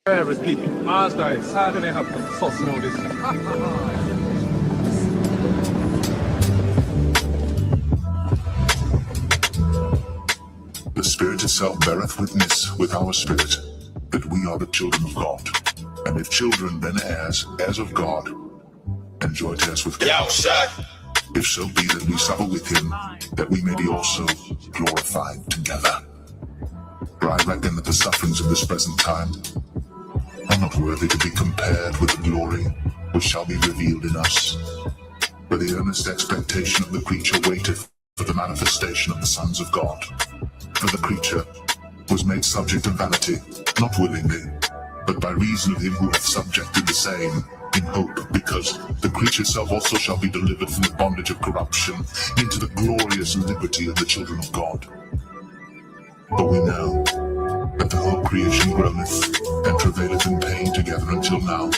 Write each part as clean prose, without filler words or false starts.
Repeat. Mazda サードネハット、そう、スノーです。The Spirit itself beareth witness with our spirit that we are the children of God. And if children, then heirs, heirs of God, and joint heirs with God. If so be that we suffer with him, that we may be also glorified together. For I reckon that the sufferings of this present time are not worthy to be compared with the glory which shall be revealed in us. For the earnest expectation of the creature waiteth for the manifestation of the sons of God. For the creature was made subject to vanity, not willingly, but by reason of him who hath subjected the same, in hope, because the creature itself also shall be delivered from the bondage of corruption into the glorious liberty of the children of God. For we know that the whole creation groaneth and travaileth in pain together until now.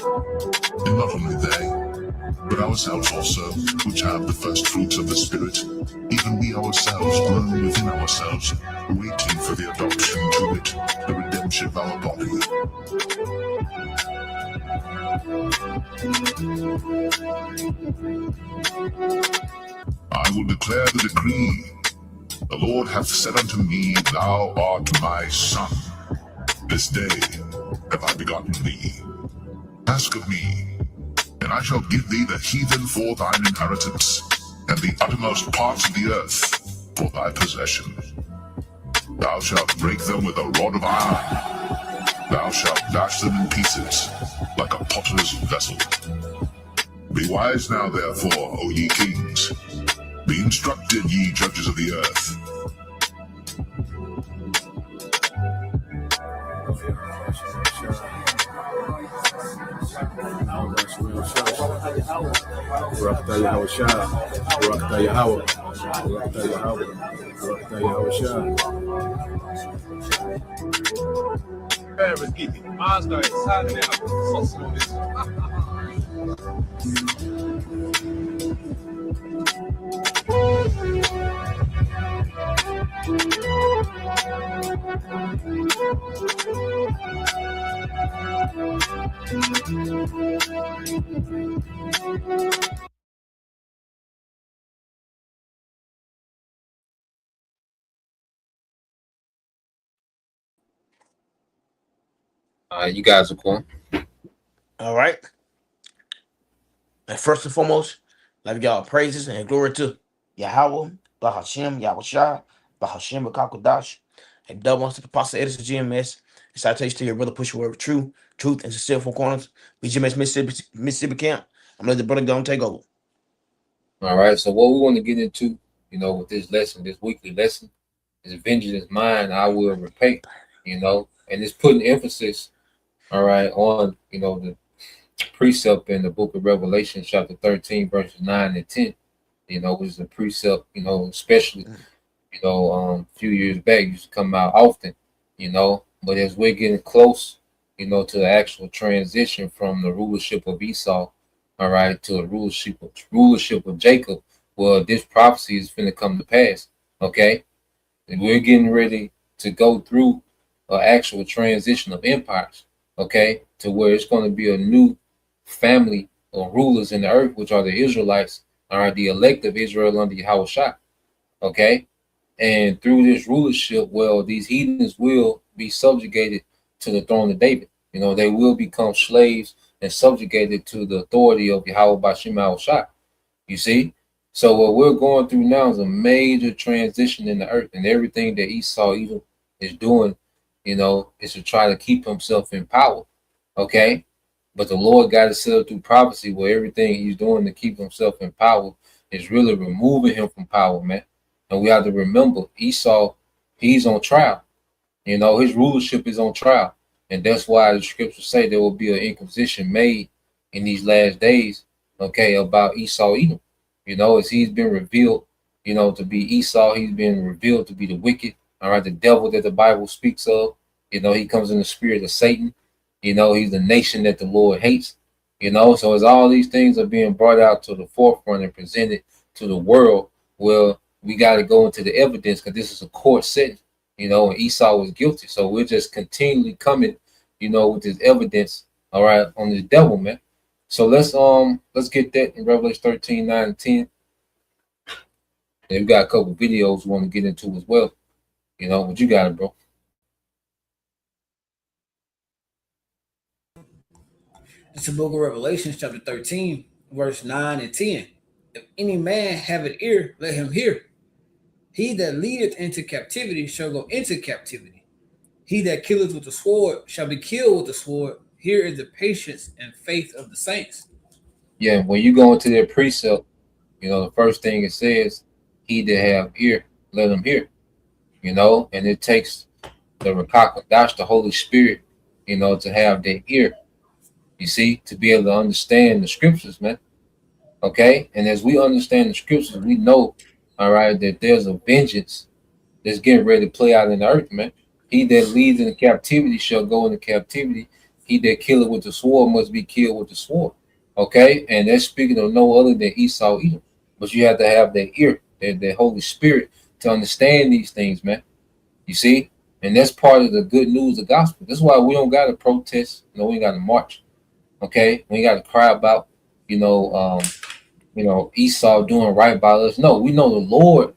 And not only they, but ourselves also, which have the first fruits of the Spirit, even we ourselves groan within ourselves, waiting for the adoption to wit, the redemption of our body. I will declare the decree. The Lord hath said unto me, Thou art my son. This day have I begotten thee. Ask of me, and I shall give thee the heathen for thine inheritance, and the uttermost parts of the earth for thy possession. Thou shalt break them with a rod of iron. Thou shalt dash them in pieces like a potter's vessel. Be wise now, therefore, O ye kings. Be instructed, ye judges of the earth. Repeat. Mazda サードネハット、そう、スノーです。You guys are cool. All right. And first and foremost, let me give y'all praises and glory to Yahweh, Bahashem, Yahushua, Bahashem, Bakakodash, and double to the Apostle Edison GMS. And citation to your brother push word truth, and sincere four corners. BGMS Mississippi Camp. I'm letting the brother go and take over. All right. So what we want to get into, with this lesson, this weekly lesson, is vengeance is mine, I will repay. And it's putting emphasis, all right, on the precept in the book of Revelation, chapter 13, verses 9 and 10, which is a precept, especially, a few years back, used to come out often, but as we're getting close, to the actual transition from the rulership of Esau, all right, to the rulership of Jacob, well, this prophecy is going to come to pass, okay? And we're getting ready to go through an actual transition of empires, okay, to where it's going to be a new family of rulers in the earth, which are the Israelites, are the elect of Israel under Yahushua, okay? And through this rulership, well, these heathens will be subjugated to the throne of David. They will become slaves and subjugated to the authority of Yahweh Bashim Yahushua. You see? So what we're going through now is a major transition in the earth, and everything that Esau even is doing, is to try to keep himself in power, okay? But the Lord got it set up through prophecy where everything he's doing to keep himself in power is really removing him from power, man. And we have to remember, Esau, he's on trial. His rulership is on trial. And that's why the scriptures say there will be an inquisition made in these last days, okay, about Esau Edom. As he's been revealed, to be Esau, he's been revealed to be the wicked, all right, the devil that the Bible speaks of. He comes in the spirit of Satan. He's the nation that the Lord hates. So as all these things are being brought out to the forefront and presented to the world, well, we got to go into the evidence because this is a court setting, and Esau was guilty. So we're just continually coming, with this evidence, all right, on this devil, man. So let's get that in Revelation 13, 9 and 10. And we got a couple videos we want to get into as well. What you got, bro? It's the book of Revelation, chapter 13, verse 9 and 10. If any man have an ear, let him hear. He that leadeth into captivity shall go into captivity. He that killeth with the sword shall be killed with the sword. Here is the patience and faith of the saints. Yeah, when you go into their precept, the first thing it says, he that have ear, let him hear. And it takes the Rakakadash, the Holy Spirit, to have their ear, you see, to be able to understand the scriptures, man. Okay? And as we understand the scriptures, we know, all right, that there's a vengeance that's getting ready to play out in the earth, man. He that leads in captivity shall go into captivity. He that killeth with the sword must be killed with the sword. Okay? And that's speaking of no other than Esau Edom. But you have to have that ear, that Holy Spirit to understand these things, man. You see? And that's part of the good news of the gospel. That's why we don't got to protest. We ain't got to march. Okay? We ain't got to cry about, Esau doing right by us. No, we know the Lord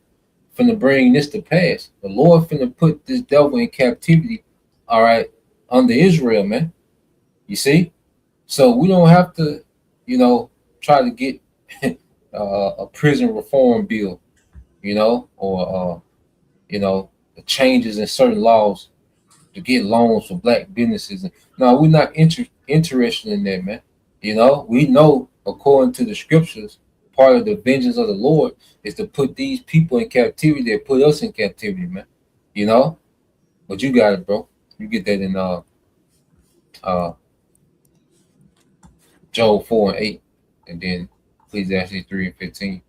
finna bring this to pass. The Lord finna put this devil in captivity, all right, under Israel, man. You see? So we don't have to, try to get a prison reform bill, or the changes in certain laws to get loans for black businesses. No, we're not interested in that, man. We know according to the scriptures, part of the vengeance of the Lord is to put these people in captivity that put us in captivity, man. But you got it, bro. You get that in Job 4 and 8, and then Ecclesiastes 3 and 15.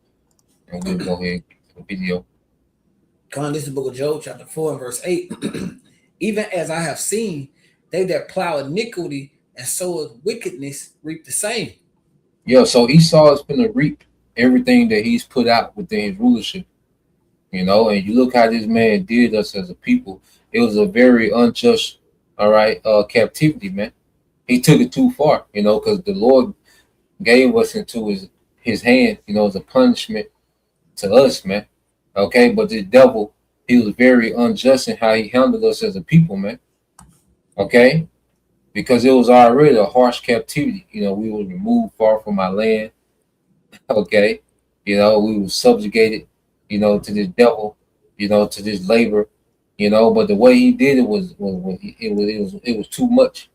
And we'll go ahead and the video. Come, this is the book of Job, chapter 4 and verse 8. Even as I have seen, they that plow iniquity and sow wickedness reap the same. Yeah, so Esau is going to reap everything that he's put out within his rulership. And you look how this man did us as a people. It was a very unjust, all right, captivity, man. He took it too far, because the Lord gave us into his hand, as a punishment to us, man. Okay, but the devil, he was very unjust in how he handled us as a people, man. Okay, because it was already a harsh captivity. We were removed far from our land. Okay, we were subjugated, to this devil, to this labor, But the way he did it was too much.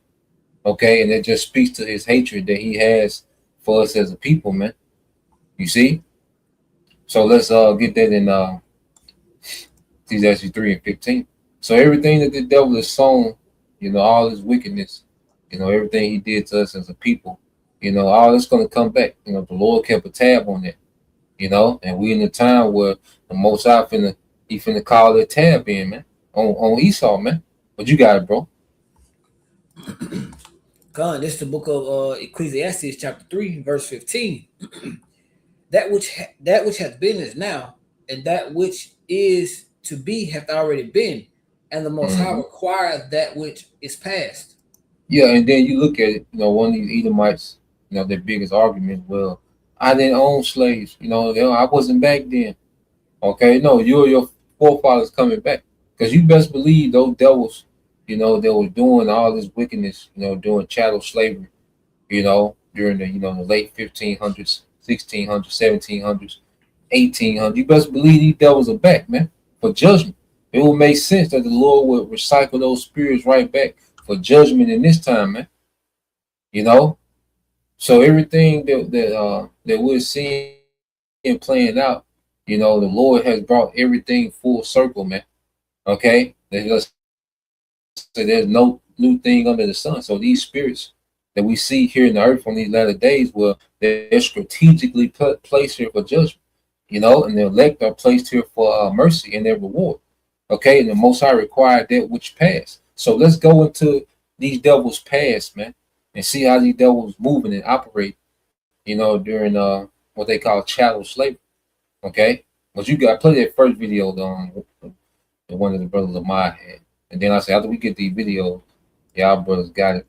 Okay, and it just speaks to his hatred that he has for us as a people, man. You see? So let's get that in Ecclesiastes 3 and 15. So everything that the devil has sown, all his wickedness, everything he did to us as a people, all that's gonna come back. The Lord kept a tab on that, and we in a time where the Most High finna call that tab in, man, on Esau, man. But you got it, bro. God, this is the book of Ecclesiastes, chapter 3, verse 15. that which hath been is now, and that which is to be hath already been, and the Most High requireth that which is past. Yeah, and then you look at it, one of these Edomites, their biggest argument, well, I didn't own slaves, I wasn't back then. Okay, no, you or your forefathers coming back. Because you best believe those devils, they were doing all this wickedness, doing chattel slavery, during the late 1500s, 1600s, 1700s, 1800s. You best believe these devils are back, man, for judgment. It would make sense that the Lord would recycle those spirits right back for judgment in this time, man. So everything that we're seeing and playing out, the Lord has brought everything full circle, man. Okay, there's no new thing under the sun. So these spirits that we see here in the earth on these latter days, well, they're strategically placed here for judgment, and the elect are placed here for mercy and their reward. Okay, and the Most High required that which passed. So let's go into these devils' past, man, and see how these devils moving and operate, during what they call chattel slavery. Okay, but you got play that first video that one of the brothers of mine had, and then I said after we get these videos, Y'all brothers got it.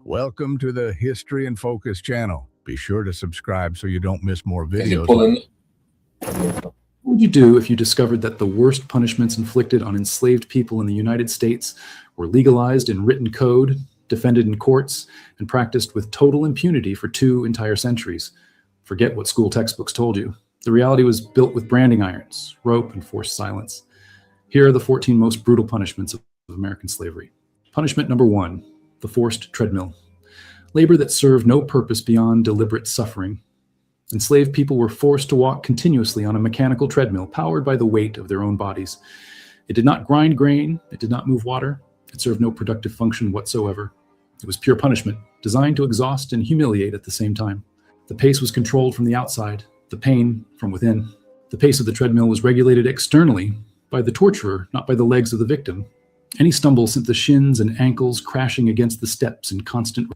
Welcome to the History and Focus channel. Be sure to subscribe so you don't miss more Is it videos. pulling? What would you do if you discovered that the worst punishments inflicted on enslaved people in the United States were legalized in written code, defended in courts, and practiced with total impunity for 2 entire centuries? Forget what school textbooks told you. The reality was built with branding irons, rope, and forced silence. Here are the 14 most brutal punishments of American slavery. Punishment number 1, the forced treadmill. Labor that served no purpose beyond deliberate suffering. Enslaved people were forced to walk continuously on a mechanical treadmill powered by the weight of their own bodies. It did not grind grain, it did not move water, it served no productive function whatsoever. It was pure punishment, designed to exhaust and humiliate at the same time. The pace was controlled from the outside, the pain from within. The pace of the treadmill was regulated externally by the torturer, not by the legs of the victim. Any stumble sent the shins and ankles crashing against the steps in constant.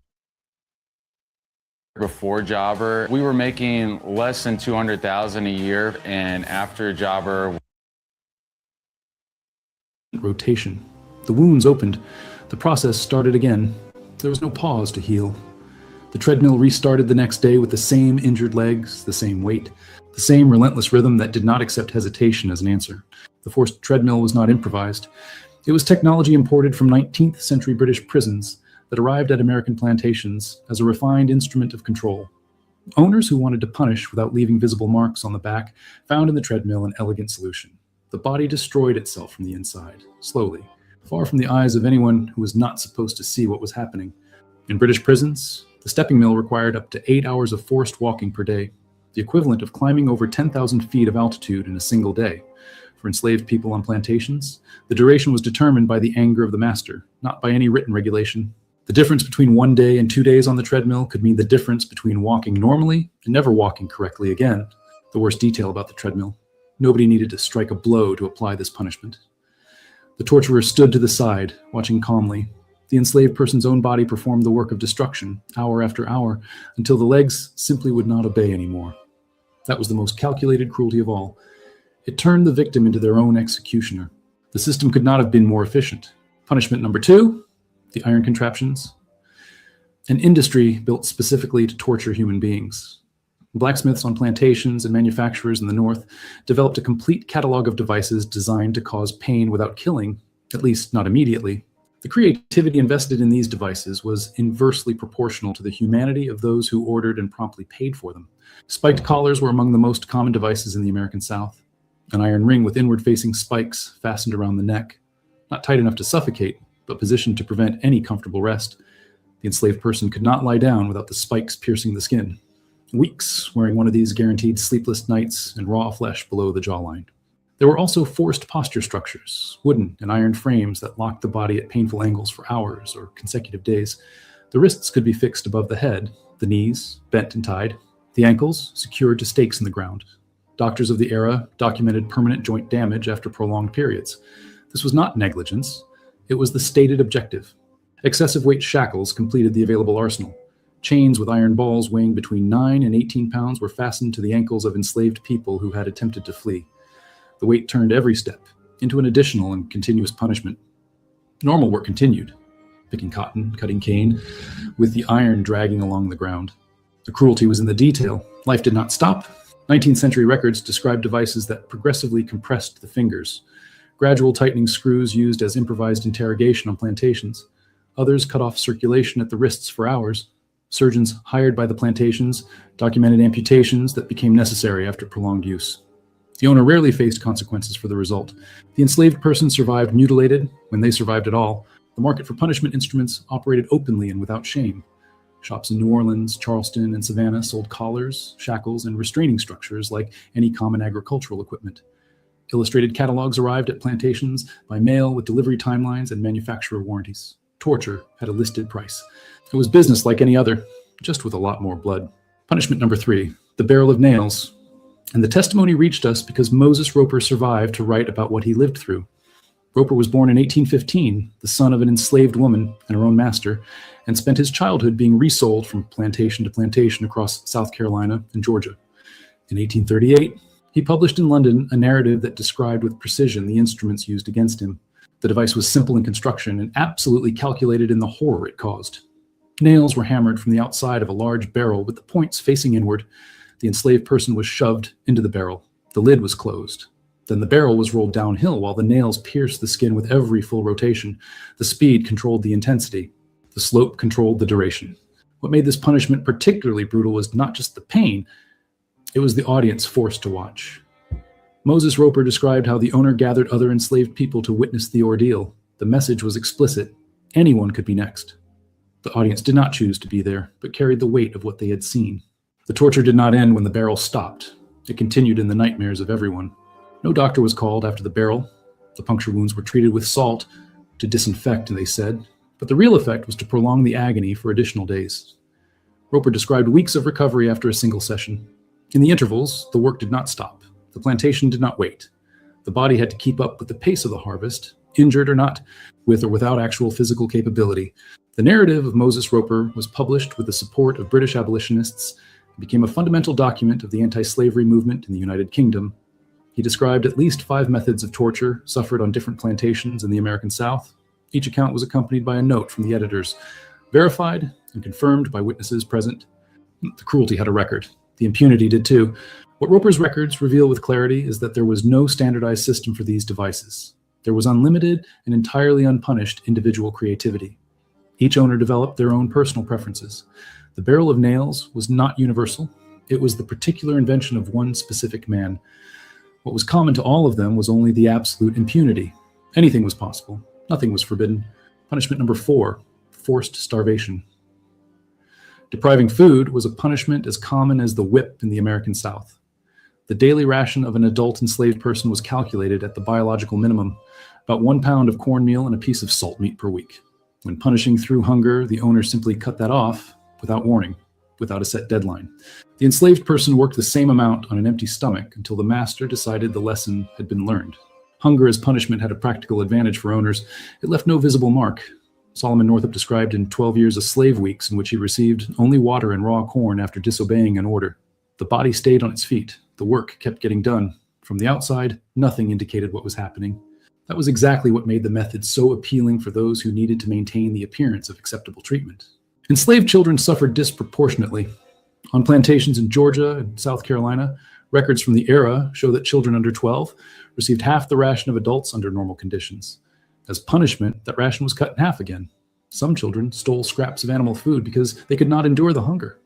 Before Jobber, we were making less than $200,000 a year, and after Jobber, rotation. The wounds opened. The process started again. There was no pause to heal. The treadmill restarted the next day with the same injured legs, the same weight, the same relentless rhythm that did not accept hesitation as an answer. The forced treadmill was not improvised. It was technology imported from 19th century British prisons that arrived at American plantations as a refined instrument of control. Owners who wanted to punish without leaving visible marks on the back found in the treadmill an elegant solution. The body destroyed itself from the inside, slowly, far from the eyes of anyone who was not supposed to see what was happening. In British prisons, the stepping mill required up to 8 hours of forced walking per day, the equivalent of climbing over 10,000 feet of altitude in a single day. For enslaved people on plantations, the duration was determined by the anger of the master, not by any written regulation. The difference between 1 day and 2 days on the treadmill could mean the difference between walking normally and never walking correctly again. The worst detail about the treadmill: nobody needed to strike a blow to apply this punishment. The torturer stood to the side, watching calmly. The enslaved person's own body performed the work of destruction, hour after hour, until the legs simply would not obey anymore. That was the most calculated cruelty of all. It turned the victim into their own executioner. The system could not have been more efficient. Punishment number 2, the iron contraptions. An industry built specifically to torture human beings. Blacksmiths on plantations and manufacturers in the North developed a complete catalog of devices designed to cause pain without killing, at least not immediately. The creativity invested in these devices was inversely proportional to the humanity of those who ordered and promptly paid for them. Spiked collars were among the most common devices in the American South. An iron ring with inward-facing spikes fastened around the neck, not tight enough to suffocate, but positioned to prevent any comfortable rest. The enslaved person could not lie down without the spikes piercing the skin. Weeks wearing one of these guaranteed sleepless nights and raw flesh below the jawline. There were also forced posture structures, wooden and iron frames that locked the body at painful angles for hours or consecutive days. The wrists could be fixed above the head, the knees bent and tied, the ankles secured to stakes in the ground. Doctors of the era documented permanent joint damage after prolonged periods. This was not negligence. It was the stated objective. Excessive weight shackles completed the available arsenal. Chains with iron balls weighing between 9 and 18 pounds were fastened to the ankles of enslaved people who had attempted to flee. The weight turned every step into an additional and continuous punishment. Normal work continued, picking cotton, cutting cane, with the iron dragging along the ground. The cruelty was in the detail. Life did not stop. 19th century records describe devices that progressively compressed the fingers. Gradual tightening screws used as improvised interrogation on plantations. Others cut off circulation at the wrists for hours. Surgeons hired by the plantations documented amputations that became necessary after prolonged use. The owner rarely faced consequences for the result. The enslaved person survived mutilated, when they survived at all. The market for punishment instruments operated openly and without shame. Shops in New Orleans, Charleston, and Savannah sold collars, shackles, and restraining structures like any common agricultural equipment. Illustrated catalogs arrived at plantations by mail with delivery timelines and manufacturer warranties. Torture had a listed price. It was business like any other, just with a lot more blood. Punishment number 3, the barrel of nails. And the testimony reached us because Moses Roper survived to write about what he lived through. Roper was born in 1815, the son of an enslaved woman and her own master, and spent his childhood being resold from plantation to plantation across South Carolina and Georgia. In 1838, he published in London a narrative that described with precision the instruments used against him. The device was simple in construction and absolutely calculated in the horror it caused. Nails were hammered from the outside of a large barrel with the points facing inward. The enslaved person was shoved into the barrel. The lid was closed. Then the barrel was rolled downhill while the nails pierced the skin with every full rotation. The speed controlled the intensity. The slope controlled the duration. What made this punishment particularly brutal was not just the pain, it was the audience forced to watch. Moses Roper described how the owner gathered other enslaved people to witness the ordeal. The message was explicit. Anyone could be next. The audience did not choose to be there, but carried the weight of what they had seen. The torture did not end when the barrel stopped. It continued in the nightmares of everyone. No doctor was called after the barrel. The puncture wounds were treated with salt to disinfect, they said, but the real effect was to prolong the agony for additional days. Roper described weeks of recovery after a single session. In the intervals, the work did not stop. The plantation did not wait. The body had to keep up with the pace of the harvest, injured or not, with or without actual physical capability. The narrative of Moses Roper was published with the support of British abolitionists and became a fundamental document of the anti-slavery movement in the United Kingdom. He described at least 5 methods of torture suffered on different plantations in the American South. Each account was accompanied by a note from the editors, verified and confirmed by witnesses present. The cruelty had a record. The impunity did too. What Roper's records reveal with clarity is that there was no standardized system for these devices. There was unlimited and entirely unpunished individual creativity. Each owner developed their own personal preferences. The barrel of nails was not universal. It was the particular invention of one specific man. What was common to all of them was only the absolute impunity. Anything was possible. Nothing was forbidden. Punishment number 4, forced starvation. Depriving food was a punishment as common as the whip in the American South. The daily ration of an adult enslaved person was calculated at the biological minimum, about 1 pound of cornmeal and a piece of salt meat per week. When punishing through hunger, the owner simply cut that off without warning, without a set deadline. The enslaved person worked the same amount on an empty stomach until the master decided the lesson had been learned. Hunger as punishment had a practical advantage for owners. It left no visible mark. Solomon Northup described in 12 Years of Slave Weeks in which he received only water and raw corn after disobeying an order. The body stayed on its feet. The work kept getting done. From the outside, nothing indicated what was happening. That was exactly what made the method so appealing for those who needed to maintain the appearance of acceptable treatment. Enslaved children suffered disproportionately. On plantations in Georgia and South Carolina, records from the era show that children under 12 received half the ration of adults under normal conditions. As punishment, that ration was cut in half again. Some children stole scraps of animal food because they could not endure the hunger.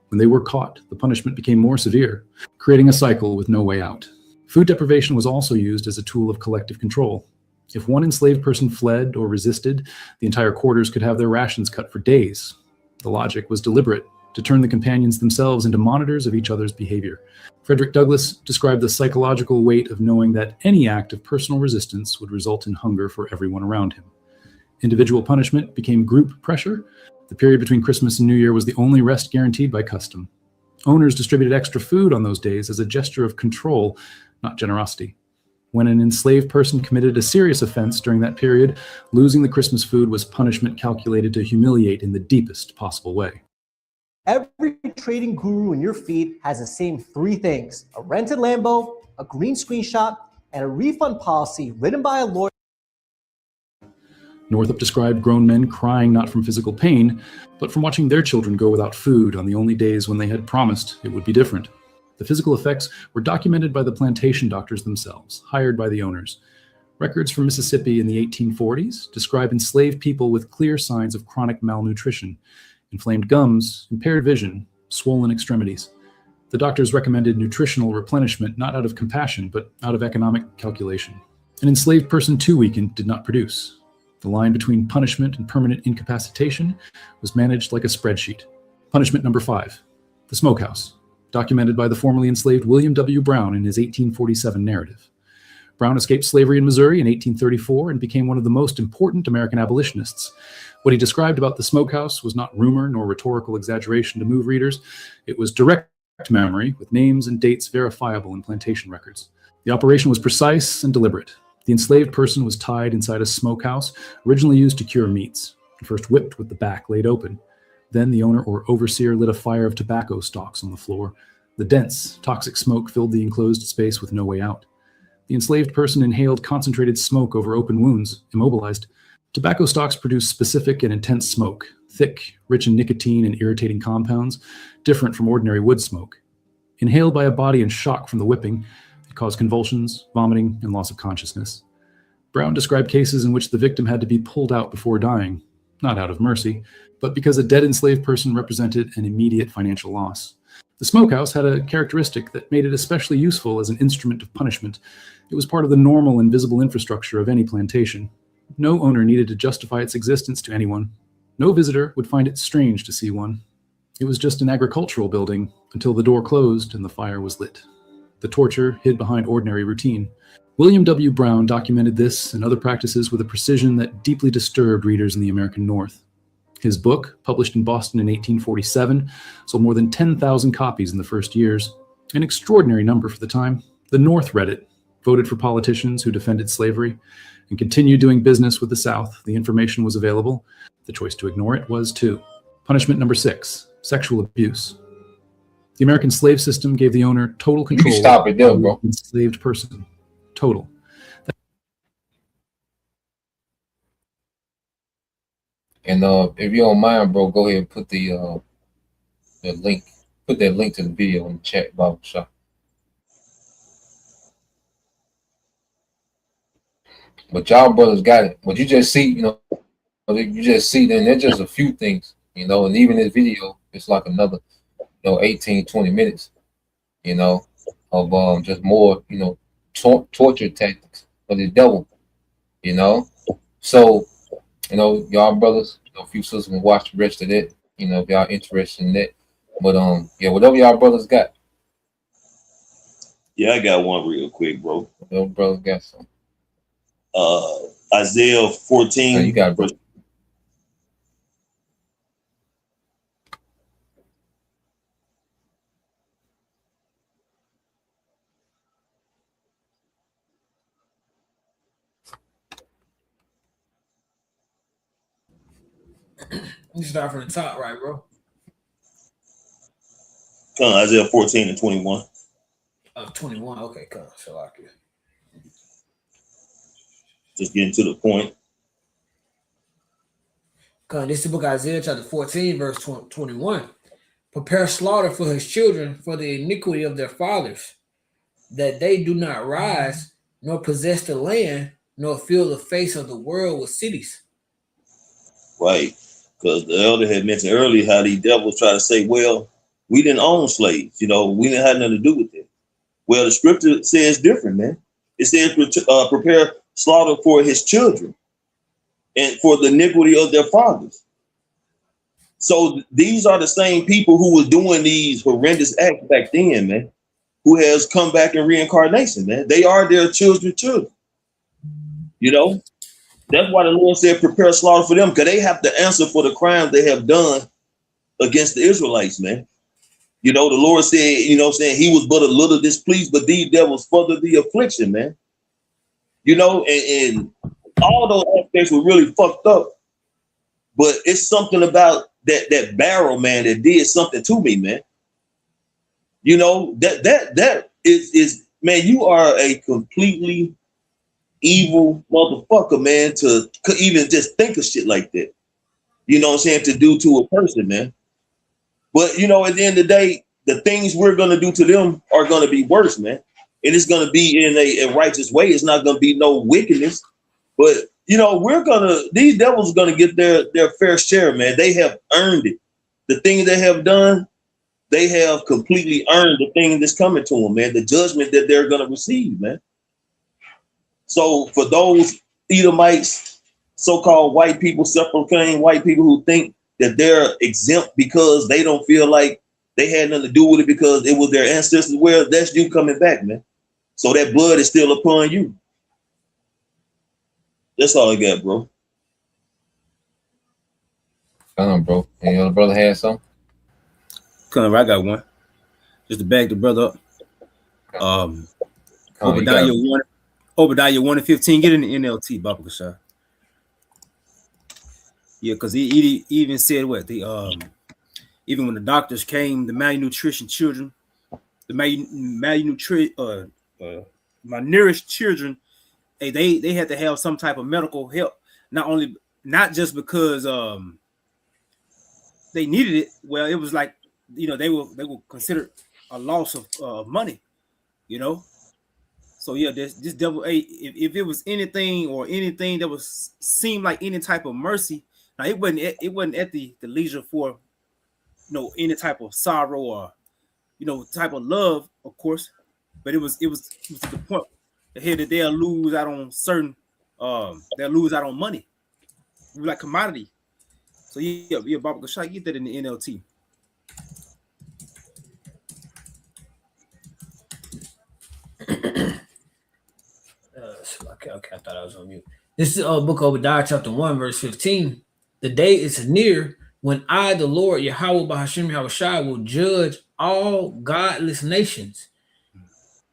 When they were caught, the punishment became more severe, creating a cycle with no way out. Food deprivation was also used as a tool of collective control. If one enslaved person fled or resisted, the entire quarters could have their rations cut for days. The logic was deliberate, to turn the companions themselves into monitors of each other's behavior. Frederick Douglass described the psychological weight of knowing that any act of personal resistance would result in hunger for everyone around him. Individual punishment became group pressure. The period between Christmas and New Year was the only rest guaranteed by custom. Owners distributed extra food on those days as a gesture of control, not generosity. When an enslaved person committed a serious offense during that period, losing the Christmas food was punishment calculated to humiliate in the deepest possible way. Every trading guru in your feed has the same 3 things: a rented Lambo, a green screenshot, and a refund policy written by a lawyer. Northup described grown men crying not from physical pain, but from watching their children go without food on the only days when they had promised it would be different. The physical effects were documented by the plantation doctors themselves, hired by the owners. Records from Mississippi in the 1840s describe enslaved people with clear signs of chronic malnutrition: inflamed gums, impaired vision, swollen extremities. The doctors recommended nutritional replenishment not out of compassion, but out of economic calculation. An enslaved person too weakened did not produce. The line between punishment and permanent incapacitation was managed like a spreadsheet. Punishment number 5, the smokehouse, documented by the formerly enslaved William W. Brown in his 1847 narrative. Brown escaped slavery in Missouri in 1834 and became one of the most important American abolitionists. What he described about the smokehouse was not rumor nor rhetorical exaggeration to move readers. It was direct memory with names and dates verifiable in plantation records. The operation was precise and deliberate. The enslaved person was tied inside a smokehouse, originally used to cure meats, and first whipped with the back laid open. Then the owner or overseer lit a fire of tobacco stalks on the floor. The dense, toxic smoke filled the enclosed space with no way out. The enslaved person inhaled concentrated smoke over open wounds, immobilized. Tobacco stalks produce specific and intense smoke, thick, rich in nicotine and irritating compounds, different from ordinary wood smoke. Inhaled by a body in shock from the whipping, it caused convulsions, vomiting, and loss of consciousness. Brown described cases in which the victim had to be pulled out before dying, not out of mercy, but because a dead enslaved person represented an immediate financial loss. The smokehouse had a characteristic that made it especially useful as an instrument of punishment. It was part of the normal and visible infrastructure of any plantation. No owner needed to justify its existence to anyone. No visitor would find it strange to see one. It was just an agricultural building until the door closed and the fire was lit. The torture hid behind ordinary routine. William W. Brown documented this and other practices with a precision that deeply disturbed readers in the American North. His book, published in Boston in 1847, sold more than 10,000 copies in the first years, an extraordinary number for the time. The North read it, voted for politicians who defended slavery, and continued doing business with the South. The information was available. The choice to ignore it was too. Punishment number 6, sexual abuse. The American slave system gave the owner total control stop it there, bro. of the enslaved person. Total. And if you don't mind, bro, go ahead and put the link. Put that link to the video in the chat box. Shop. But y'all brothers got it. But you just see, you just see, then there's just a few things, and even this video, it's like another, 18, 20 minutes, of just more, torture tactics of the devil, So, y'all brothers, a few sisters can watch the rest of that, if y'all interested in that. But yeah, whatever y'all brothers got. Yeah, I got one real quick, bro. Whatever brothers got some. Isaiah 14. Oh, you got it, bro. You start from the top, right, bro? Isaiah 14 and 21. 21. Okay, come. So I can just getting to the point. This is the book of Isaiah, chapter 14, verse 21. Prepare slaughter for his children for the iniquity of their fathers, that they do not rise, nor possess the land, nor fill the face of the world with cities. Right. Because the elder had mentioned earlier how these devils try to say, well, we didn't own slaves. We didn't have nothing to do with it. Well, the scripture says different, man. It says prepare slaughter for his children and for the iniquity of their fathers. So these are the same people who were doing these horrendous acts back then, man, who has come back in reincarnation, man. They are their children. That's why the Lord said prepare slaughter for them, because they have to answer for the crimes they have done against the Israelites, man. The Lord said, he was but a little displeased, but these devils further the affliction, man. And all those aspects were really fucked up. But it's something about that barrel, man, that did something to me, man. That is, man, you are a completely evil motherfucker, man, to even just think of shit like that. To do to a person, man. But, at the end of the day, the things we're going to do to them are going to be worse, man. And it's going to be in a righteous way. It's not going to be no wickedness. But, these devils are going to get their fair share, man. They have earned it. The things they have done, they have completely earned the thing that's coming to them, man. The judgment that they're going to receive, man. So for those Edomites, so-called white people, self-proclaimed white people who think that they're exempt because they don't feel like they had nothing to do with it because it was their ancestors, well, that's you coming back, man. So that blood is still upon you. That's all I got, bro. Come on, bro. Any other brother had something? I got one. just to back the brother up. Obadiah 1 and 15. Get in the NLT, Baba Kashar. Yeah, because he even said what the even when the doctors came, the malnutrition children, the malnourished children, hey, they had to have some type of medical help. Not just because they needed it. Well, it was like, you know, they were considered a loss of money, you know. So yeah, this devil. Hey, if it was anything that was seemed like any type of mercy, now it wasn't at the leisure for, you know, any type of sorrow or, you know, type of love, of course, but it was to the point that they'll lose out on certain, they'll lose out on money, like commodity. So yeah, Baba Gashai, get that in the NLT. Okay, I thought I was on mute. This is book of Obadiah, chapter 1, verse 15. The day is near when I, the Lord, Yahweh Bahashim Yahushua, will judge all godless nations.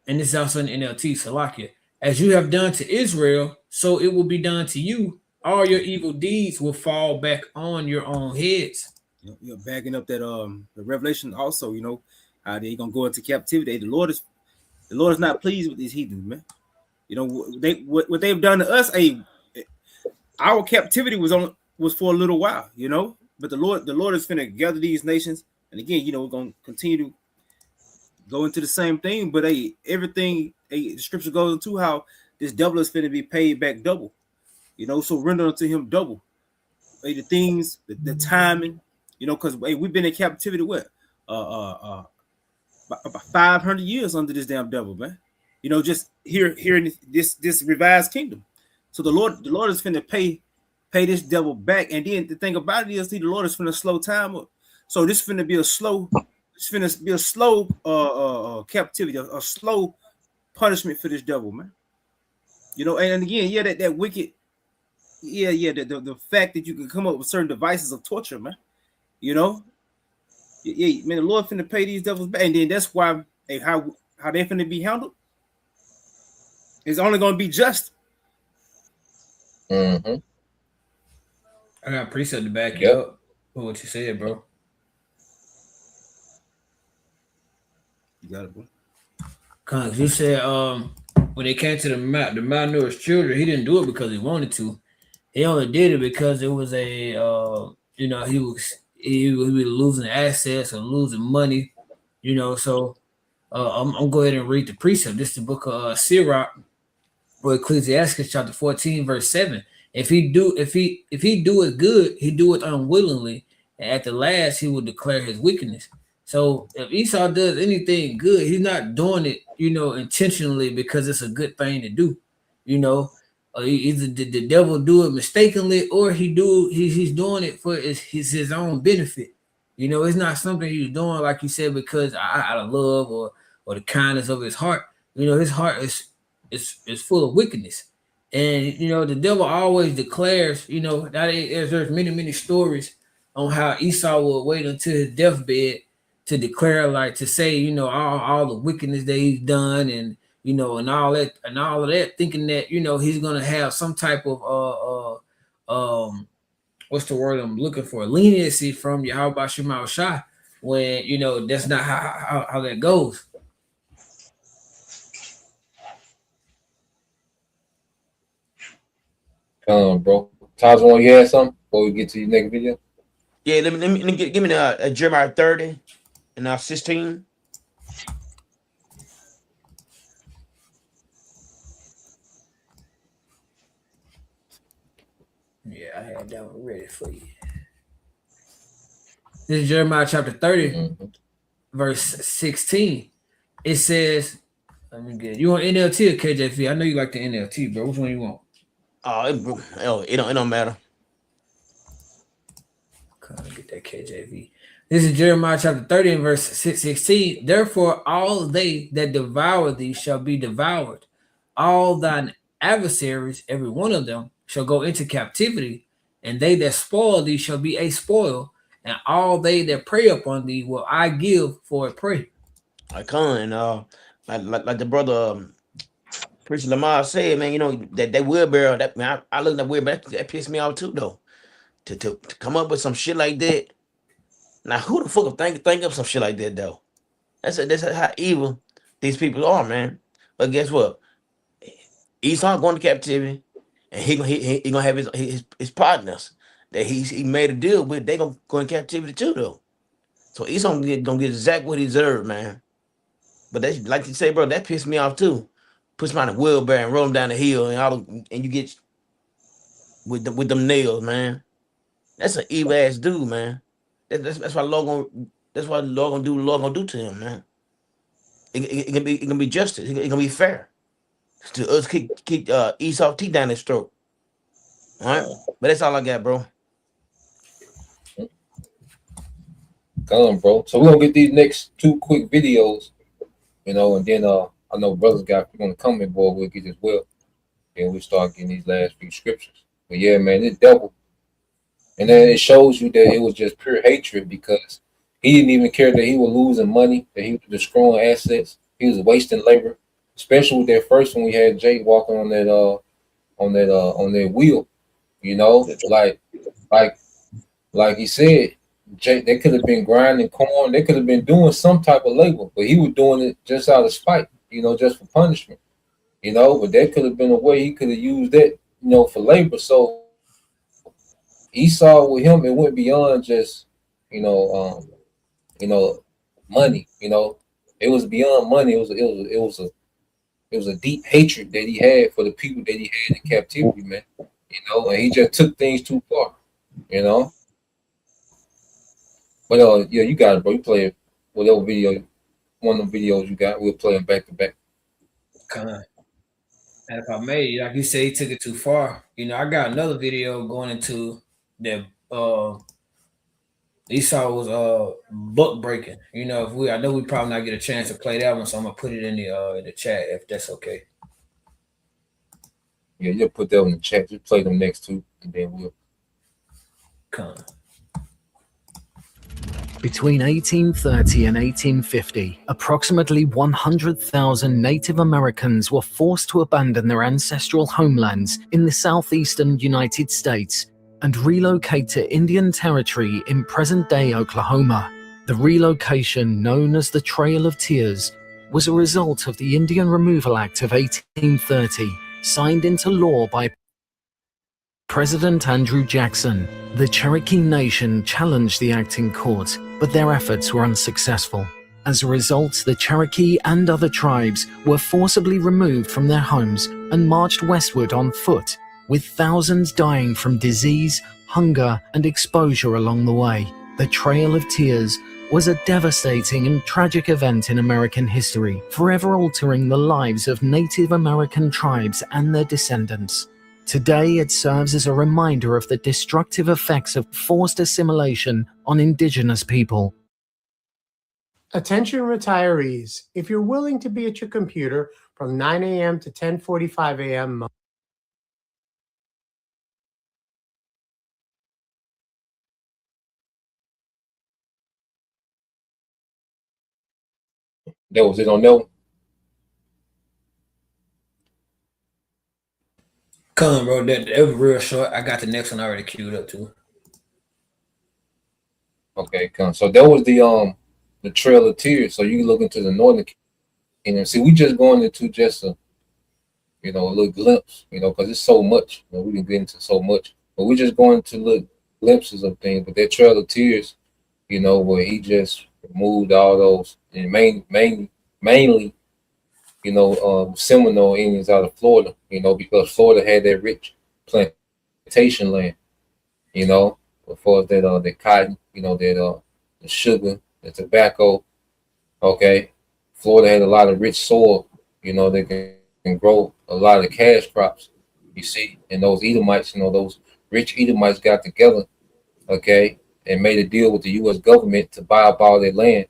And this is also in NLT, Salakia. As you have done to Israel, so it will be done to you. All your evil deeds will fall back on your own heads. You're backing up that the Revelation also, you know, how they're gonna go into captivity. The Lord is not pleased with these heathens, man. You know, what they've done to us. Our captivity was for a little while, you know, but the Lord is finna gather these nations, and again, you know, we're gonna continue to go into the same thing. But everything the scripture goes into how this devil is finna be paid back double, you know. So render unto him double. The things, the timing, you know, because we've been in captivity about 500 years under this damn devil, man. You know, just here in this revised kingdom. So the Lord is finna pay this devil back. And then the thing about it is, the Lord is finna slow time up. So this finna be a slow captivity, a slow punishment for this devil, man. You know, and again, yeah, that wicked, the fact that you can come up with certain devices of torture, man. You know, yeah, man, the Lord finna pay these devils back, and then that's why how they finna be handled. It's only gonna be just. Mm-hmm. I got a precept to back you up for what you said, bro. You got it, bro. Cause you said when they came to the malnourished children, he didn't do it because he wanted to. He only did it because it was a you know, he was losing assets or losing money, you know. So I'm gonna go ahead and read the precept. This is the book of Sirach, or Ecclesiastes chapter 14, verse 7. If he do it good, he do it unwillingly, and at the last he will declare his wickedness. So if Esau does anything good, he's not doing it, you know, intentionally because it's a good thing to do. You know, either the devil do it mistakenly, or he's doing it for his own benefit. You know, it's not something he's doing, like you said, because out of love or the kindness of his heart. You know, his heart is full of wickedness. And, you know, the devil always declares, you know, that there's many stories on how Esau will wait until his deathbed to declare, like, to say, you know, all the wickedness that he's done, and, you know, and all of that, thinking that, you know, he's gonna have some type of what's the word I'm looking for? Leniency from Yahweh Shema Shai, when, you know, that's not how that goes. Bro. Taz, you had something before we get to your next video? Yeah, let me give me the Jeremiah 30 and 16. Yeah, I had that one ready for you. This is Jeremiah chapter 30, verse 16. It says, let me get it. You want NLT or KJV? I know you like the NLT, bro. Which one you want? It don't matter. Come get that KJV. This is Jeremiah chapter 30 and verse 16. Therefore, all they that devour thee shall be devoured. All thine adversaries, every one of them, shall go into captivity, and they that spoil thee shall be a spoil, and all they that prey upon thee will I give for a prey. I can like the brother Preacher Lamar said, man, you know, that wheelbarrow, that man, I look at that wheelbarrow, that pissed me off too though. To come up with some shit like that. Now who the fuck would think up some shit like that though? That's how evil these people are, man. But guess what? Esau going to captivity, and he gonna have his partners that he made a deal with. They gonna go in captivity too though. So Esau gonna get exactly what he deserved, man. But that's like you say, bro. That pissed me off too. Push him on a wheelbarrow and roll him down the hill, and you get with them nails, man. That's an evil ass dude, man. That's why Lord gonna that's why Lord gonna do to him, man. It can be justice. It can be fair to us keep Esau teeth down his throat. All right, but that's all I got, bro. Come, bro. So we're gonna get these next two quick videos, you know, and then I know brothers got on the comment board we'll get as well. And we start getting these last few scriptures. But yeah, man, this devil. And then it shows you that it was just pure hatred because he didn't even care that he was losing money, that he was destroying assets, he was wasting labor. Especially with that first one we had Jake walking on that wheel, you know, like like he said, Jake, they could have been grinding corn, they could have been doing some type of labor, but he was doing it just out of spite, you know, just for punishment, you know. But that could have been a way he could have used that, you know, for labor. So Esau with him, it went beyond just, you know, money. You know, it was beyond money. It was a deep hatred that he had for the people that he had in captivity, man. You know, and he just took things too far. You know, but yeah, you got it, bro. You play it, whatever video, one of the videos you got, we'll play them back to back. And if I may, like you say, he took it too far. You know, I got another video going into that. Esau was book breaking. You know, I know we probably not get a chance to play that one, so I'm gonna put it in the chat if that's okay. Yeah, you'll put that in the chat. Just play them next two, and then we'll come. Between 1830 and 1850, approximately 100,000 Native Americans were forced to abandon their ancestral homelands in the southeastern United States and relocate to Indian Territory in present-day Oklahoma. The relocation, known as the Trail of Tears, was a result of the Indian Removal Act of 1830, signed into law by President Andrew Jackson. The Cherokee Nation challenged the act in court, but their efforts were unsuccessful. As a result, the Cherokee and other tribes were forcibly removed from their homes and marched westward on foot, with thousands dying from disease, hunger, and exposure along the way. The Trail of Tears was a devastating and tragic event in American history, forever altering the lives of Native American tribes and their descendants. Today, it serves as a reminder of the destructive effects of forced assimilation on indigenous people. Attention retirees, if you're willing to be at your computer from 9 a.m. to 10:45 a.m. That was it on that one. Come, bro. That was real short. I got the next one already queued up too. Okay, come. So that was the Trail of Tears. So you can look into the northern kingdom. See, we just going into just a little glimpse, because it's so much. We can get into so much, but we're just going to look glimpses of things. But that Trail of Tears, where he just removed all those, and mainly, Seminole Indians out of Florida, because Florida had that rich plantation land, before that the cotton, that the sugar, the tobacco. Okay, Florida had a lot of rich soil, that can grow a lot of cash crops. You see, and those Edomites, those rich Edomites got together, okay, and made a deal with the U.S. government to buy up all their land,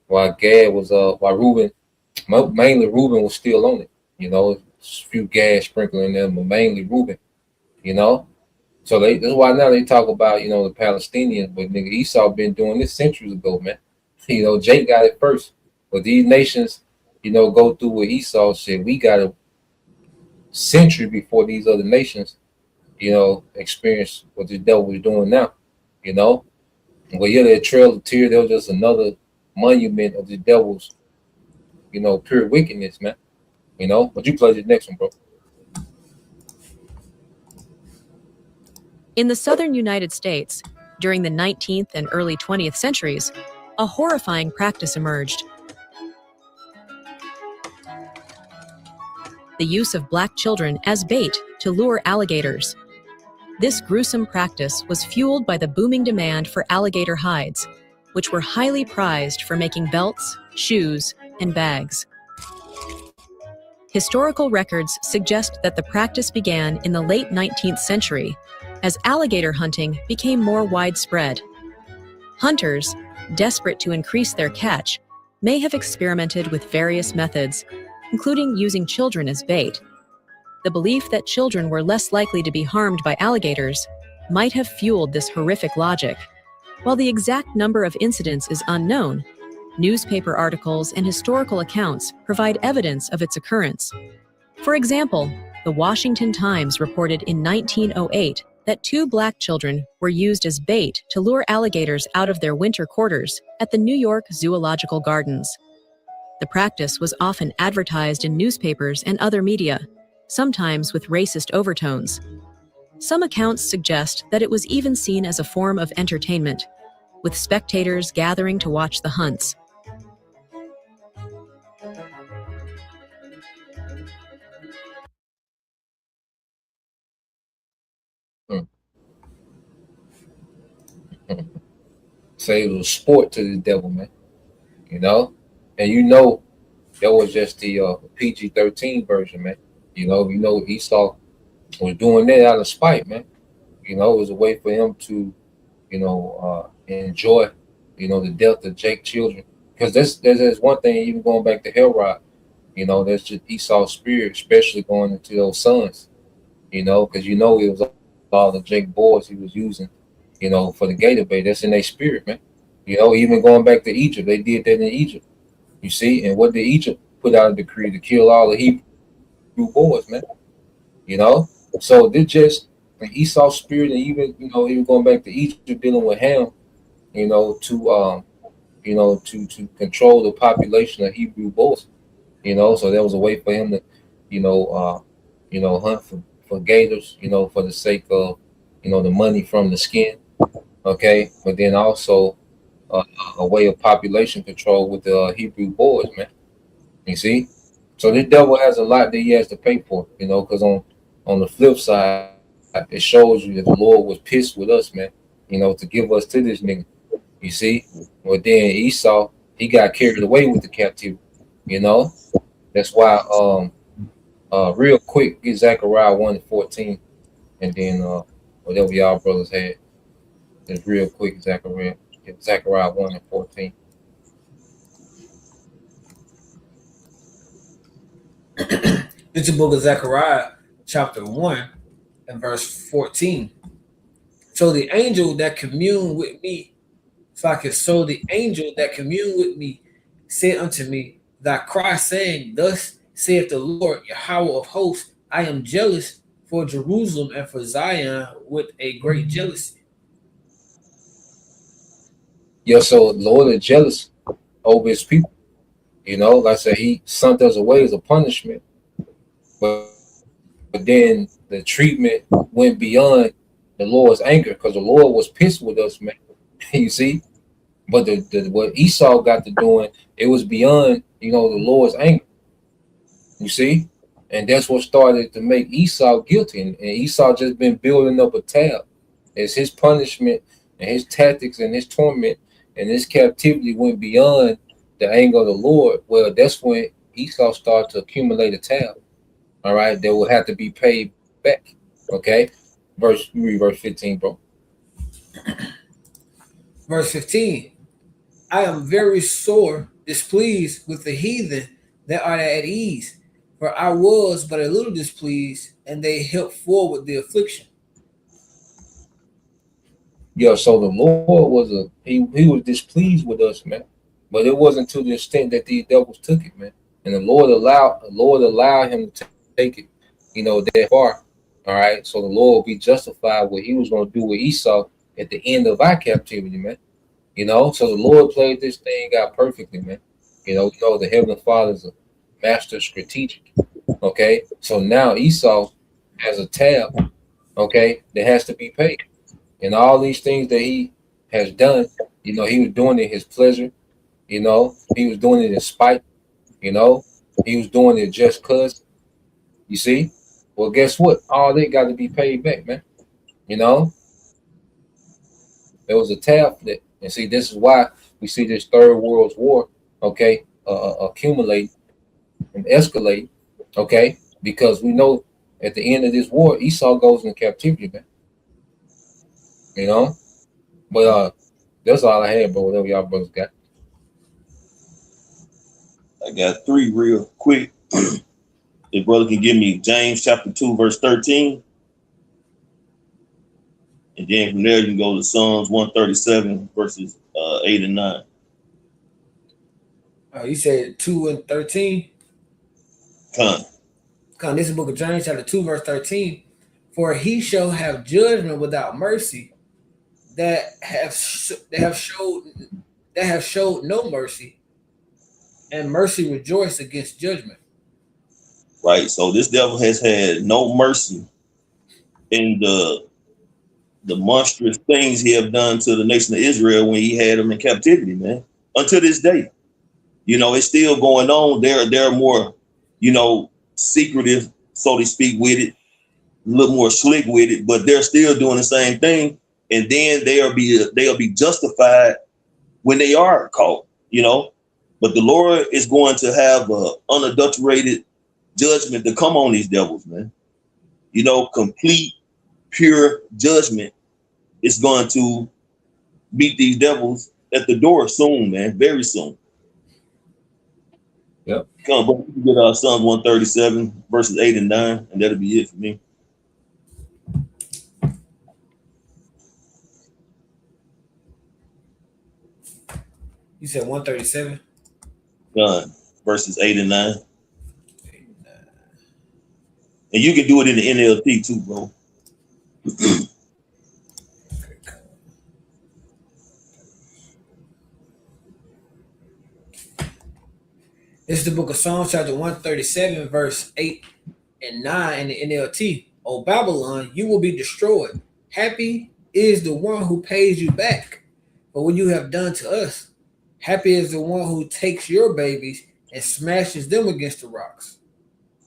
while while Reuben, mainly Reuben was still on it. A few Gad sprinkling them, but mainly Reuben. So that's why now they talk about the Palestinians, but nigga Esau been doing this centuries ago, man. Jake got it first. But these nations, go through what Esau said. We got a century before these other nations, experience what the devil is doing now. Well, yeah, that trail of tears, that was just another monument of the devil's, pure wickedness, man. But you play the next one, bro. In the southern United States, during the 19th and early 20th centuries, a horrifying practice emerged. The use of black children as bait to lure alligators. This gruesome practice was fueled by the booming demand for alligator hides, which were highly prized for making belts, shoes, and bags. Historical records suggest that the practice began in the late 19th century as alligator hunting became more widespread. Hunters, desperate to increase their catch, may have experimented with various methods, including using children as bait. The belief that children were less likely to be harmed by alligators might have fueled this horrific logic. While the exact number of incidents is unknown, newspaper articles and historical accounts provide evidence of its occurrence. For example, the Washington Times reported in 1908 that 2 black children were used as bait to lure alligators out of their winter quarters at the New York Zoological Gardens. The practice was often advertised in newspapers and other media, sometimes with racist overtones. Some accounts suggest that it was even seen as a form of entertainment, with spectators gathering to watch the hunts. Say it was sport to the devil, man. And that was just the PG-13 version, man. Esau was doing that out of spite, man. It was a way for him to, enjoy, the death of Jake's children. Because there's one thing, even going back to Herod, that's just Esau's spirit, especially going into those sons, because it was all the Jake boys he was using, for the gator bait. That's in their spirit, man. Even going back to Egypt, they did that in Egypt. You see, and what did Egypt put out a decree to kill all the Hebrew boys, man? So this just Esau's spirit, and even going back to Egypt, dealing with Ham, to control the population of Hebrew boys. So that was a way for him to, hunt for gators, for the sake of, the money from the skin. Okay, but then also a way of population control with the Hebrew boys, man. You see, so this devil has a lot that he has to pay for, because on the flip side, it shows you that the Lord was pissed with us, man. To give us to this nigga. You see, but then Esau, he got carried away with the captivity. That's why real quick, get Zechariah 1:14, and then whatever y'all brothers had. Just real quick, Zechariah 1:14. It's the book of Zechariah, chapter 1, and verse 14. So the angel that communed with me, so the angel that communed with me said unto me, Thy cry, saying, Thus saith the Lord, Yahweh of hosts, I am jealous for Jerusalem and for Zion with a great jealousy. So the Lord is jealous over his people. Like I said, he sent us away as a punishment. But then the treatment went beyond the Lord's anger, because the Lord was pissed with us, man. You see? But what Esau got to doing, it was beyond, the Lord's anger. You see? And that's what started to make Esau guilty. And Esau just been building up a tab. As his punishment and his tactics and his torment and his captivity went beyond the anger of the Lord. Well, that's when Esau started to accumulate a tab. All right, that will have to be paid back. Okay, read verse 15, bro. Verse 15. I am very sore displeased with the heathen that are at ease, for I was but a little displeased, and they helped forward the affliction. So the Lord was he was displeased with us, man. But it wasn't to the extent that these devils took it, man. And the Lord allowed him to take it, you know, that far. All right. So the Lord will be justified what he was going to do with Esau at the end of our captivity, man. You know, so the Lord played this thing out perfectly, man. You know, the Heavenly Father is a master strategic. Okay. So now Esau has a tab, okay, that has to be paid. And all these things that he has done, you know, he was doing it his pleasure, you know, he was doing it in spite, you know, he was doing it just cause, you see. Well, guess what? All they got to be paid back, man. You know, there was a tab for that. And see, this is why we see this third world war, okay, accumulate and escalate, okay, because we know at the end of this war, Esau goes into captivity, man. You know, but that's all I had, bro. Whatever y'all brothers got. I got 3 real quick. If brother can give me James chapter 2, verse 13. And then from there you can go to Psalms 137, verses 8 and 9. You said 2 and 13? Come. This is the book of James, chapter 2, verse 13. For he shall have judgment without mercy that have showed no mercy, and mercy rejoice against judgment. Right. So this devil has had no mercy in the monstrous things he have done to the nation of Israel when he had them in captivity, man. Until this day. You know, it's still going on. They're more, you know, secretive, so to speak, with it, a little more slick with it, but they're still doing the same thing. And then they'll be justified when they are caught, you know. But the Lord is going to have an unadulterated judgment to come on these devils, man. You know, complete, pure judgment is going to meet these devils at the door soon, man, very soon. Yep. Come on, bro. You get Psalms 137, verses 8 and 9, and that'll be it for me. You said 137? Done. Verses 8 and 9. And you can do it in the NLT too, bro. This is the book of Psalms, chapter 137, verse 8 and 9 in the NLT. O Babylon, you will be destroyed. Happy is the one who pays you back for what you have done to us. Happy is the one who takes your babies and smashes them against the rocks.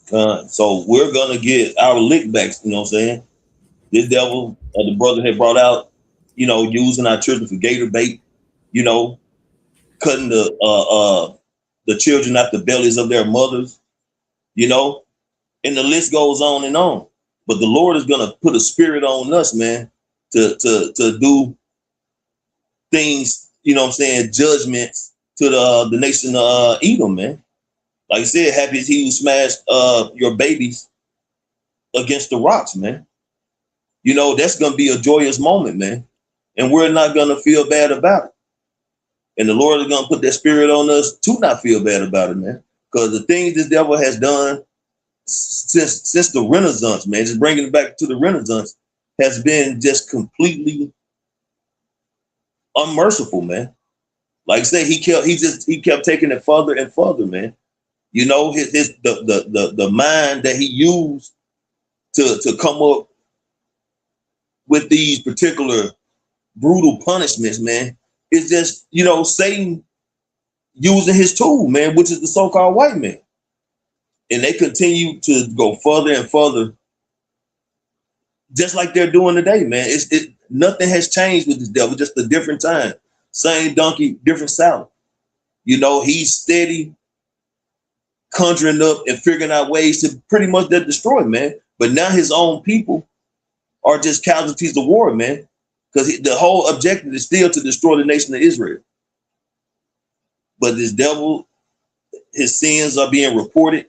So we're going to get our lick backs, you know what I'm saying? This devil, the brother had brought out, you know, using our children for gator bait, you know, cutting the children out the bellies of their mothers, you know, and the list goes on and on. But the Lord is going to put a spirit on us, man, to do things, you know what I'm saying, judgments to the nation of Edom, man. Like I said, happy is he who smashed your babies against the rocks, man. You know, that's going to be a joyous moment, man. And we're not going to feel bad about it. And the Lord is going to put that spirit on us to not feel bad about it, man. Because the things this devil has done since the Renaissance, man, just bringing it back to the Renaissance, has been just completely unmerciful, man. Like I say, he kept taking it further and further, man. You know, the mind that he used to come up with these particular brutal punishments, man, is just, you know, Satan using his tool, man, which is the so-called white man. And they continue to go further and further, just like they're doing today, man. Nothing has changed with this devil, just a different time. Same donkey, different salad. You know, he's steady conjuring up and figuring out ways to pretty much destroy, man. But now his own people are just casualties of war, man. Because the whole objective is still to destroy the nation of Israel. But this devil, his sins are being reported,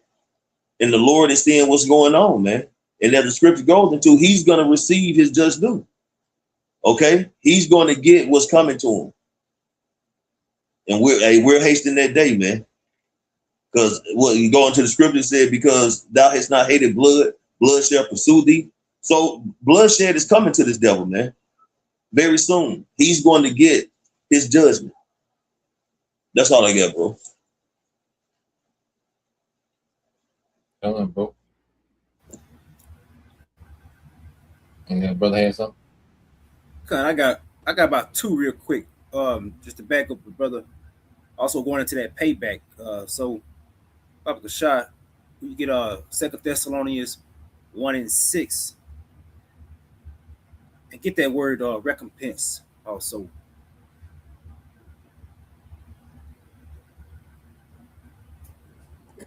and the Lord is seeing what's going on, man. And as the scripture goes into, he's going to receive his just due. Okay? He's going to get what's coming to him. And we're hasting that day, man. Because what you go into the scripture said, because thou hast not hated blood, blood shall pursue thee. So bloodshed is coming to this devil, man. Very soon. He's going to get his judgment. That's all I got, bro. Come on, bro. And then brother had something? I got about two real quick. Just to back up the brother. Also going into that payback. So Papa Kashai, we get 2 Thessalonians 1:6. And get that word recompense also.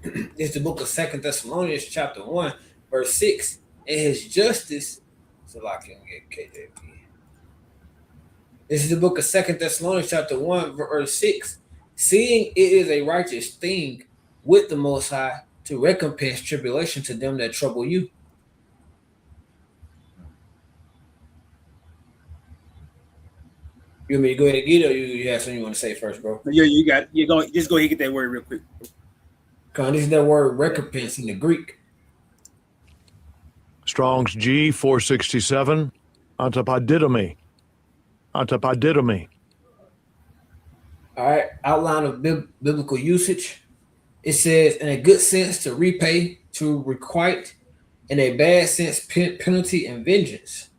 It's the book of 2 Thessalonians chapter 1, verse 6. And his justice, so I can get KJV. This is the book of 2 Thessalonians chapter 1, verse 6. Seeing it is a righteous thing with the Most High to recompense tribulation to them that trouble you. You want me to go ahead and get it, or you have something you want to say first, bro? Yeah, you got you go. Just go ahead and get that word real quick. This is that word recompense in the Greek. Strong's G 467. Antipodidomi. Antipodidomi. All right, outline of biblical usage. It says, in a good sense, to repay, to requite; in a bad sense, penalty and vengeance.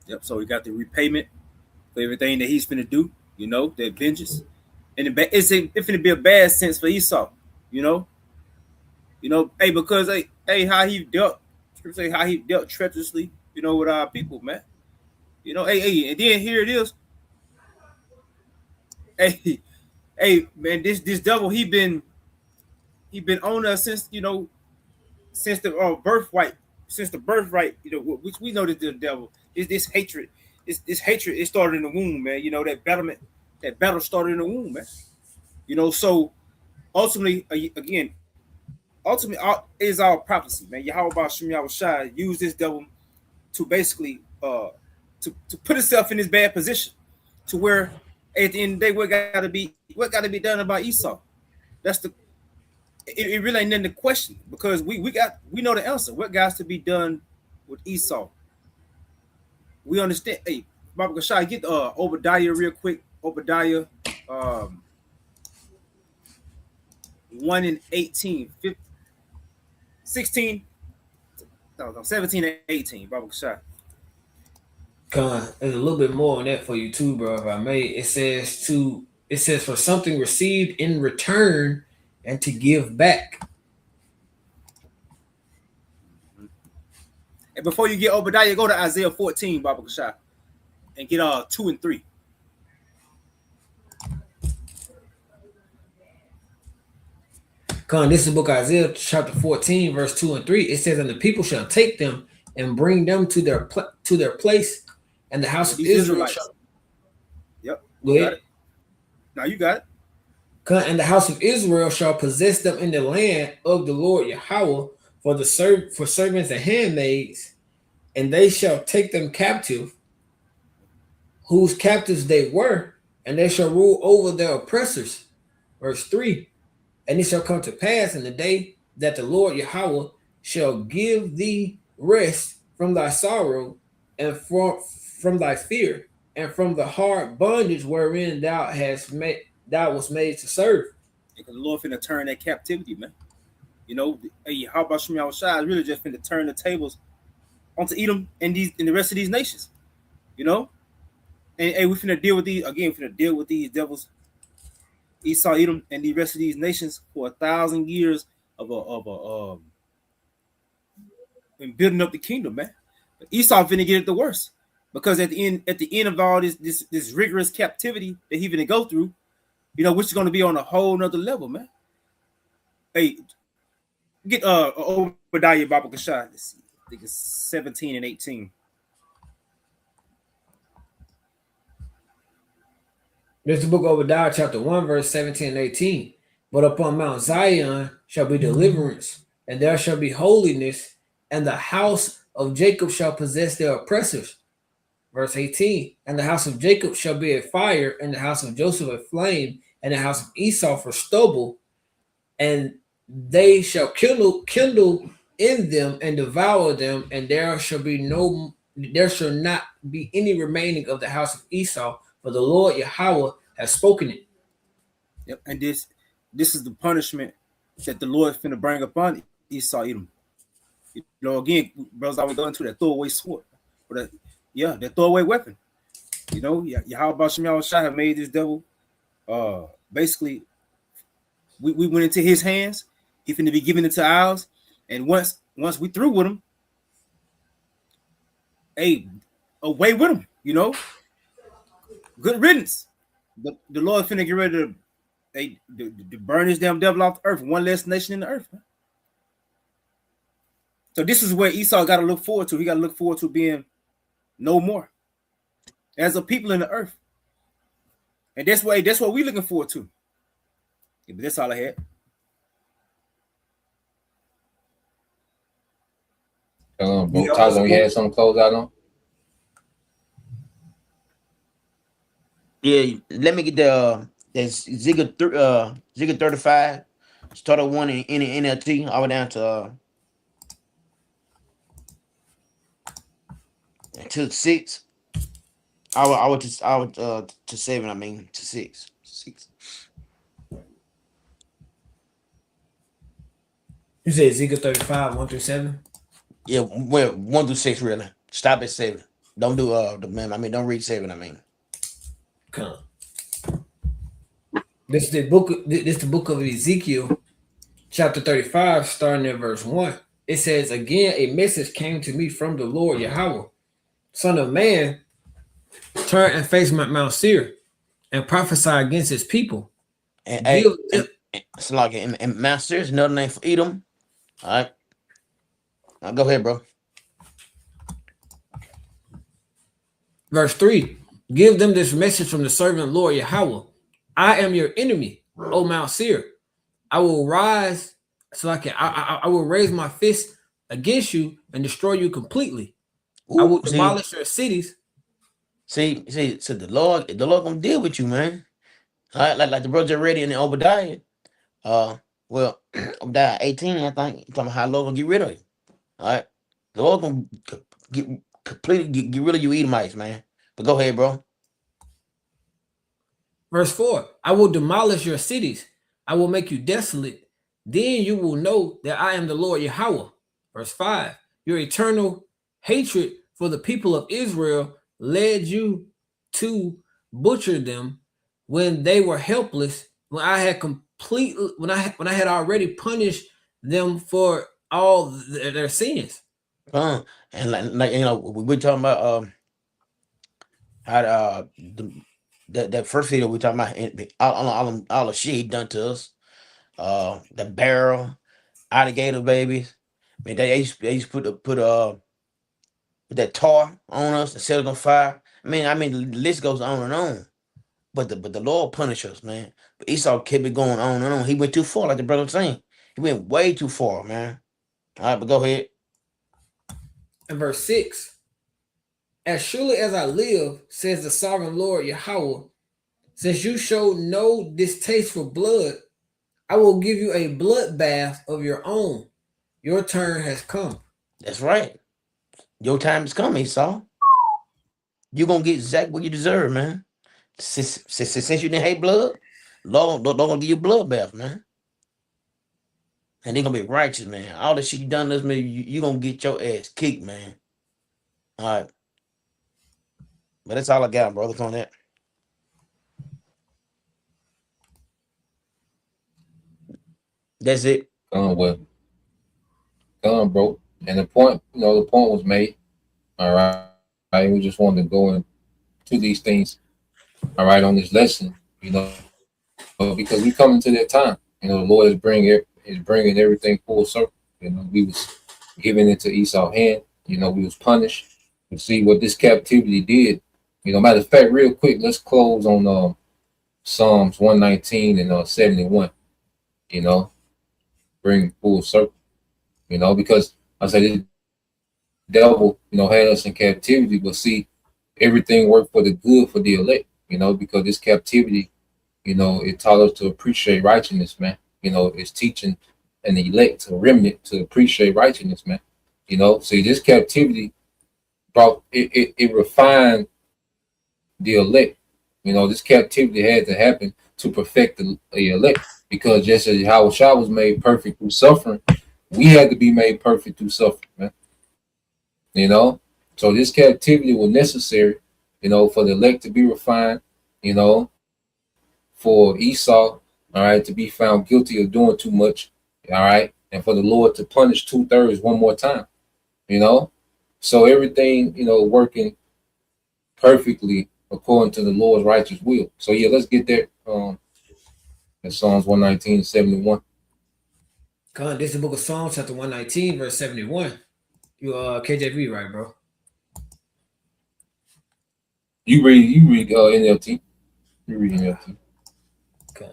Yep. So we got the repayment for everything that he's finna do. You know, that vengeance, and it's finna be a bad sense for Esau. You know, hey, because hey, how he dealt treacherously. You know, with our people, man. You know, hey, and then here it is. Hey, man, this devil, he been on us since since the birthright, which we know that the devil is this hatred. This hatred, it started in the womb, man. You know, that battle started in the womb, man. So ultimately, again, is our prophecy, man. Yahweh Shem Yahushua used this devil to basically to put himself in this bad position, to where at the end of the day, what got to be done about Esau? That's it really ain't nothing to question, because we know the answer. What got to be done with Esau? We understand. Hey, Baba Kashai, get Obadiah real quick. Obadiah 1:18, 16, 17 and 18. Baba Kashai. There's a little bit more on that for you too, bro. If I may, it says for something received in return and to give back. And before you get Obadiah, go to Isaiah 14, Baba Kashai, and get 2 and 3. This is the book of Isaiah chapter 14, verse 2 and 3. It says, and the people shall take them and bring them to their place, and the house of Israel shall... Yep. Go ahead. Now you got it. And the house of Israel shall possess them in the land of the Lord Yahweh for servants and handmaids, and they shall take them captive, whose captives they were, and they shall rule over their oppressors. Verse 3. And it shall come to pass in the day that the Lord Yahweh shall give thee rest from thy sorrow and from thy fear and from the hard bondage wherein thou was made to serve. Because the Lord finna turn that captivity, man. How about Shem Yahushua is really just finna turn the tables onto Edom and the rest of these nations. And we finna deal with these again. Finna deal with these devils, Esau, Edom, and the rest of these nations for 1,000 years of building up the kingdom, man. But Esau finna get it the worst, because at the end of all this rigorous captivity that he finna go through, which is gonna be on a whole nother level, man. Hey, get Obadiah Baba Kashai. Let's see. I think it's 17 and 18. This is the book of Obadiah, chapter 1, verse 17 and 18. But upon Mount Zion shall be deliverance, and there shall be holiness, and the house of Jacob shall possess their oppressors. Verse 18. And the house of Jacob shall be a fire, and the house of Joseph a flame, and the house of Esau for stubble, and they shall kindle in them and devour them, and there shall not be any remaining of the house of Esau, for the Lord Yahweh has spoken it. Yep. And this is the punishment that the Lord is finna bring upon Esau Edom. You know, again, brothers always go into that throwaway sword, but that throwaway weapon. You know, Yahweh Bashem Yahushua have made this devil. Basically, we went into his hands. He finna be given into ours, and once we through with him, hey, away with him. You know, good riddance. The Lord finna get ready to burn this damn devil off the earth. One less nation in the earth. Man. So this is where Esau got to look forward to. He got to look forward to being no more as a people in the earth, and that's what we looking forward to. Yeah, but that's all I had. Bro, Tazo, you had something to close out on? Yeah, let me get the Zigga 35. Started one in the NLT, all the way down to 6. I would to 7. I mean to 6. You said Ezekiel 35, 1 through 7? Yeah, well, 1 through 6 really. Stop at 7. Don't do don't read 7, I mean. Come. This is the book of Ezekiel, chapter 35, starting at verse 1. It says, again, a message came to me from the Lord Yahweh. Son of man, turn and face Mount Seir and prophesy against his people. It's like and Mount Seir is another name for Edom. All right. Now go ahead, bro. Verse 3. Give them this message from the servant Lord Yahweh. I am your enemy, O Mount Seir. I will rise I will raise my fist against you and destroy you completely. I will demolish your cities. So the Lord gonna deal with you, man. All right, like the brother ready in the Obadiah. Obadiah 18, I think. You're talking about how the Lord gonna get rid of you. All right. The Lord gonna get rid of you Edomites, man. But go ahead, bro. Verse 4. I will demolish your cities. I will make you desolate. Then you will know that I am the Lord Yahweh. Verse 5. Your eternal hatred for the people of Israel led you to butcher them when they were helpless, when I had already punished them for all their sins. And like you know, we're talking about how that first video we talking about all the shit he done to us. The barrel, alligator babies. I mean, they used to put that tar on us and set it on fire. I mean, the list goes on and on. But the Lord punish us, man. But Esau kept it going on and on. He went too far, like the brother was saying. He went way too far, man. All right, but go ahead. And verse 6. As surely as I live, says the sovereign Lord Yahweh, since you show no distaste for blood, I will give you a bloodbath of your own. Your turn has come. That's right. Your time has come, Esau. You're going to get exactly what you deserve, man. Since you didn't hate blood, Lord gonna give you a bloodbath, man. And they're gonna be righteous, man. All the shit you done to me, you gonna get your ass kicked, man. All right. But that's all I got, brother, on that. That's it. Well. Bro. And the point was made. All right. We just wanted to go into these things, all right, on this lesson, because we come into that time. The Lord is bringing everything full circle. We was given into Esau's hand. We was punished. You see what this captivity did. Matter of fact, real quick, let's close on Psalms 119 and 71. Bring full circle. Because I said the devil, had us in captivity, but see, everything worked for the good for the elect. Because this captivity, you know, it taught us to appreciate righteousness, man. You know, it's teaching an elect, a remnant, to appreciate righteousness, man. You know, see, this captivity brought it refined the elect. You know, this captivity had to happen to perfect the elect, because just as Yahushua was made perfect through suffering, we had to be made perfect through suffering, man. You know, so this captivity was necessary, you know, for the elect to be refined, you know, for Esau, all right, to be found guilty of doing too much, all right, and for the Lord to punish 2/3 one more time, you know. So everything, you know, working perfectly according to the Lord's righteous will. So yeah, let's get there. In Psalms 119:71. God, this is the book of Psalms, chapter 119, verse 71. You KJV, right, bro? You read NLT. You read NLT. Okay.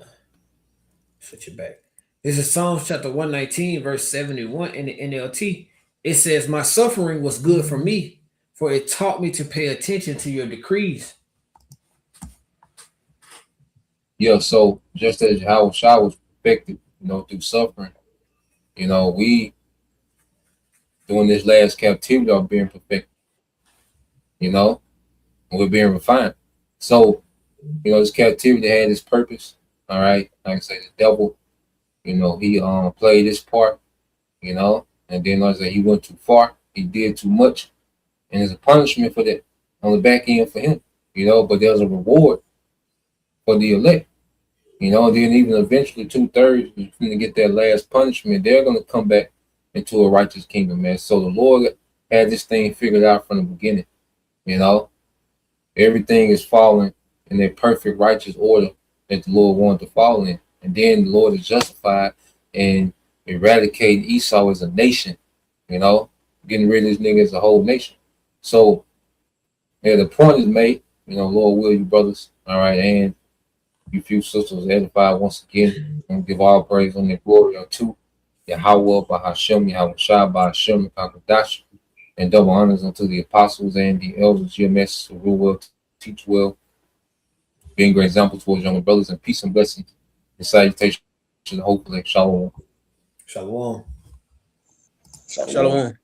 Switch it back. This is Psalms chapter 119, verse 71 in the NLT. It says, "My suffering was good for me, for it taught me to pay attention to your decrees." Yeah, so just as Yahushua was perfected, you know, through suffering, you know, we during this last captivity are being perfected, you know, and we're being refined. So, you know, this captivity had its purpose. All right. Like I say, the devil, you know, he played his part, you know, and then like I said, he went too far, he did too much, and there's a punishment for that on the back end for him, you know, but there's a reward for the elect. You know, and then even eventually 2/3 is going to get that last punishment. They're going to come back into a righteous kingdom, man. So the Lord had this thing figured out from the beginning. You know, everything is falling in their perfect righteous order that the Lord wanted to fall in. And then the Lord is justified and eradicating Esau as a nation, you know, getting rid of this nigga as a whole nation. So, yeah, the point is made, you know, Lord will you brothers, all right, and you few sisters edified once again, and give all praise and glory unto Yahweh, Bahashem, Yahushua, Bahashem, Kakadash, and double honors unto the apostles and the elders, your message who rule well, teach well, being great examples towards younger brothers, and peace and blessings and salutation, hopefully, shalom. Shalom. Shalom. Shalom.